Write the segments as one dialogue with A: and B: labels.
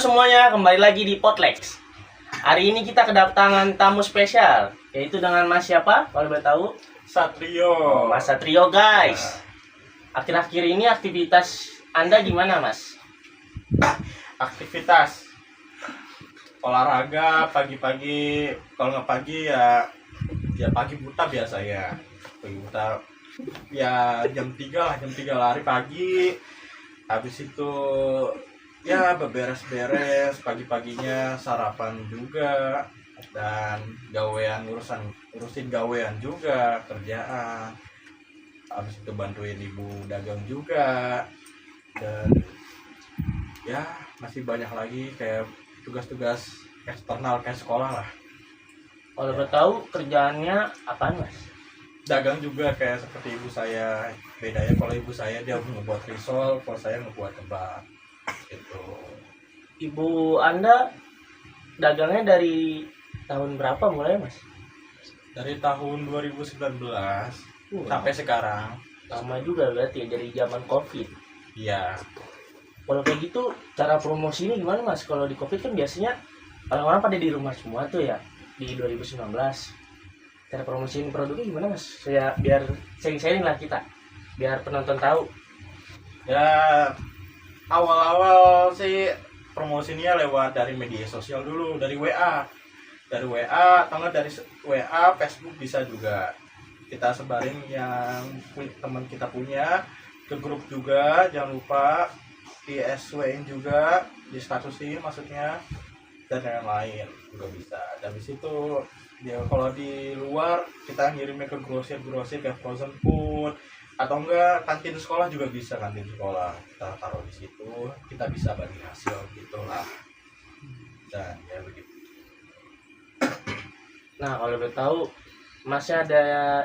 A: semuanya, kembali lagi di Potlex. Hari ini kita kedatangan tamu spesial, yaitu dengan Mas siapa? Kalau boleh tahu?
B: Satrio.
A: Mas Satrio, guys. Akhir-akhir ini aktivitas Anda gimana, Mas?
B: Aktivitas olahraga pagi-pagi. Kalau nggak pagi ya pagi buta biasa ya. Pagi buta ya jam 3 lah, jam 3 lari pagi. Habis itu ya beberes-beres pagi-paginya, sarapan juga, dan ngurusin gawean juga, kerjaan. Habis itu bantuin ibu dagang juga, dan ya masih banyak lagi kayak tugas-tugas eksternal kayak sekolah lah.
A: Kalau boleh tahu kerjaannya apaan, Mas?
B: Dagang juga kayak seperti ibu saya. Bedanya kalau ibu saya dia ngebuat risol, kalau saya ngebuat kebab gitu.
A: Ibu Anda dagangnya dari tahun berapa mulai, Mas?
B: Dari tahun 2019 sampai sekarang.
A: Lama juga berarti ya, dari zaman Covid.
B: Iya.
A: Kalau kayak gitu, cara promosi ini gimana, Mas? Kalau di Covid kan biasanya orang-orang pada di rumah semua tuh ya, di 2019. Cara promosiin produknya gimana, Mas? Biar sharing-sharing lah kita, biar penonton tahu.
B: Ya awal-awal sih promosinya lewat dari media sosial dulu, dari WA atau enggak dari WA, Facebook bisa juga. Kita sebarin yang teman kita punya ke grup juga, jangan lupa di SW-in juga, di statusin maksudnya, dan yang lain juga bisa. Dan di situ ya kalau di luar kita ngirimnya ke grosir kayak frozen food, atau enggak kantin sekolah juga bisa. Kantin sekolah kita taruh di situ, kita bisa bagi hasil gitulah. Dan ya begitu.
A: Nah, kalau boleh tahu, Masnya ada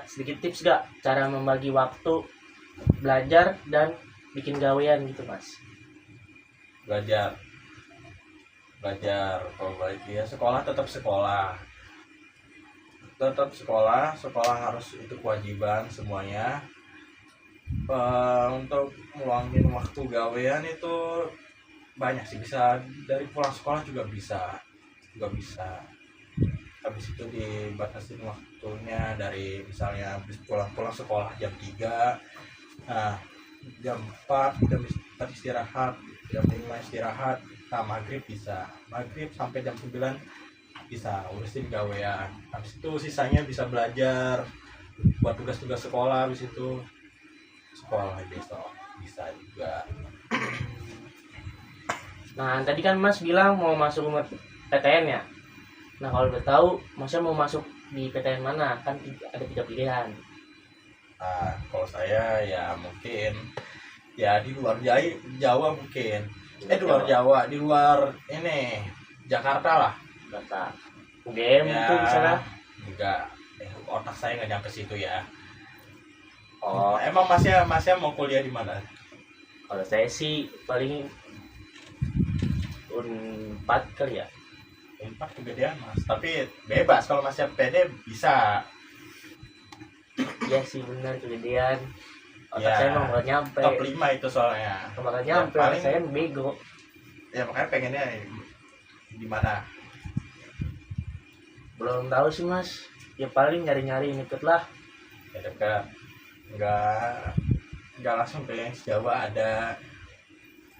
A: sedikit tips gak cara membagi waktu belajar dan bikin gawean gitu, Mas?
B: Belajar kalau balik ya sekolah, tetap sekolah harus, itu kewajiban semuanya. Untuk meluangin waktu gawean itu banyak sih, bisa dari pulang sekolah juga bisa. Habis itu dibatasin waktunya, dari misalnya habis pulang sekolah jam 3, nah jam 4 istirahat, jam 5 istirahat, nah maghrib sampai jam 9 bisa urusin gawean. Habis itu sisanya bisa belajar buat tugas-tugas sekolah. Habis itu sekolah besok bisa juga.
A: Nah, tadi kan Mas bilang mau masuk PTN ya. Nah, kalau udah tahu, Masnya mau masuk di PTN mana? Kan ada 3 pilihan.
B: Nah, kalau saya ya mungkin ya di luar Jawa mungkin. Di luar Jawa, di luar ini Jakarta lah.
A: Kata UGM
B: Ya,
A: itu bisa lah.
B: enggak, otak saya nggak nyampe situ ya.
A: Oh,
B: Emang masnya mau kuliah di mana?
A: kalau saya sih paling Unpad kali ya.
B: Empat kegedean mas, tapi bebas. Kalau masnya pede bisa.
A: Iya sih benar, kegedean. Otak
B: Ya,
A: saya emang bakal nyampe.
B: top 5 itu soalnya.
A: Bakal
B: Ya,
A: nyampe,
B: paling
A: saya bego.
B: ya makanya pengennya di mana?
A: Belum tahu sih, Mas. Ya paling nyari-nyari ini deket lah.
B: Ya dekat. Enggak langsung ke yang Jawa ada.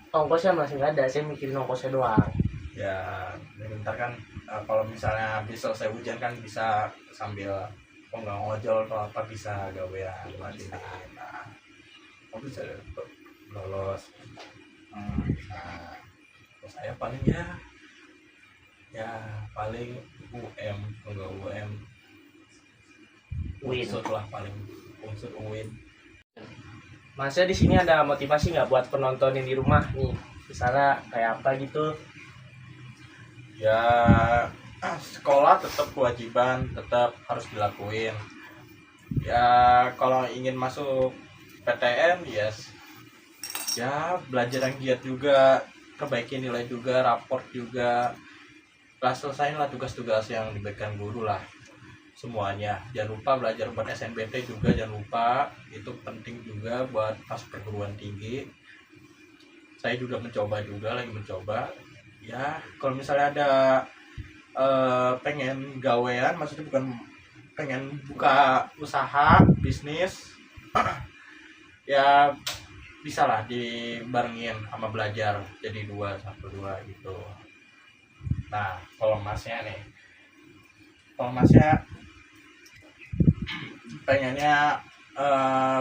A: Ongkosnya masih nggak ada, saya mikirin ongkosnya doang.
B: Ya bentar kan, kalau misalnya habis selesai hujan kan bisa sambil nggak ngojol atau apa, bisa gawean buat ini. Nah, kamu bisa lolos. Nah, terus saya paling ya paling enggak
A: Win.
B: unsur lah, paling unsur UIN.
A: Masnya di sini ada motivasi nggak buat penonton yang di rumah nih? Misalnya kayak apa gitu?
B: Ya sekolah tetap kewajiban, tetap harus dilakuin. Ya kalau ingin masuk PTN, yes, ya belajar yang giat juga, perbaikin nilai juga, raport juga, selesaiin lah tugas-tugas yang diberikan guru lah semuanya. Jangan lupa belajar buat SNBT juga, jangan lupa, itu penting juga buat masuk perguruan tinggi. Saya juga lagi mencoba ya kalau misalnya ada pengen gawean, maksudnya bukan pengen buka usaha bisnis, ya bisa lah dibarengin sama belajar, jadi 2 1 2 gitu. Nah kalau masnya pengennya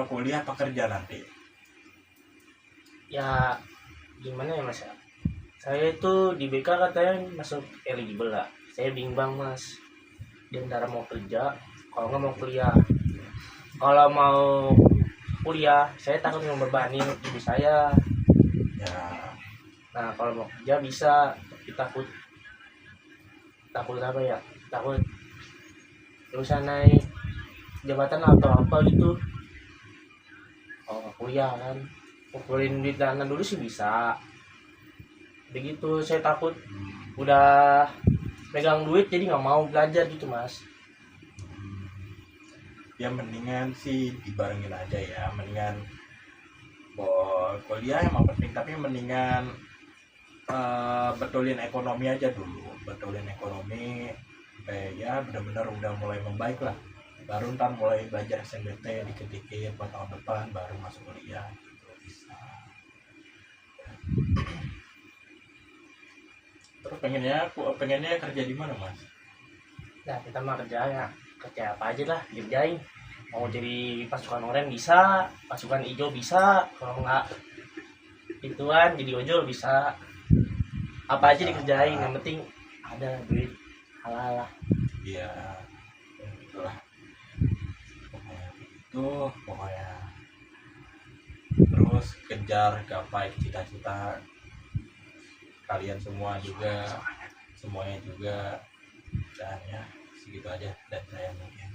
B: kuliah apa kerja nanti?
A: Ya gimana ya mas ya, saya itu di BK katanya masuk eligible lah, saya bimbang mas di antara mau kerja kalau nggak mau kuliah. Kalau mau kuliah saya takut membebani ibu saya.
B: Ya
A: Nah kalau mau kerja bisa, tapi takut takut apa ya, takut bisa naik jabatan atau apa gitu. Oh kuliah kan ngumpulin duit dana dulu sih bisa begitu, saya takut udah pegang duit jadi nggak mau belajar gitu mas.
B: ya mendingan sih dibarengin aja ya, mendingan kuliah emang penting, tapi mendingan betulin ekonomi aja dulu, betulin ekonomi ya benar-benar udah mulai membaik lah, baru ntar mulai belajar SNBT dikit-dikit buat tahun depan baru masuk kuliah gitu bisa. Terus pengennya kerja di mana mas?
A: Nah kita mah kerja apa aja lah dikerjain, mau jadi pasukan oranye bisa, pasukan hijau bisa, kalau nggak ituan jadi ojol bisa, apa aja dikerjain yang penting ada duit halal lah.
B: Iya ya itulah pokoknya itu pokoknya, terus kejar gapai cita-cita kalian semua juga, semuanya juga, dan ya segitu aja dan saya mungkin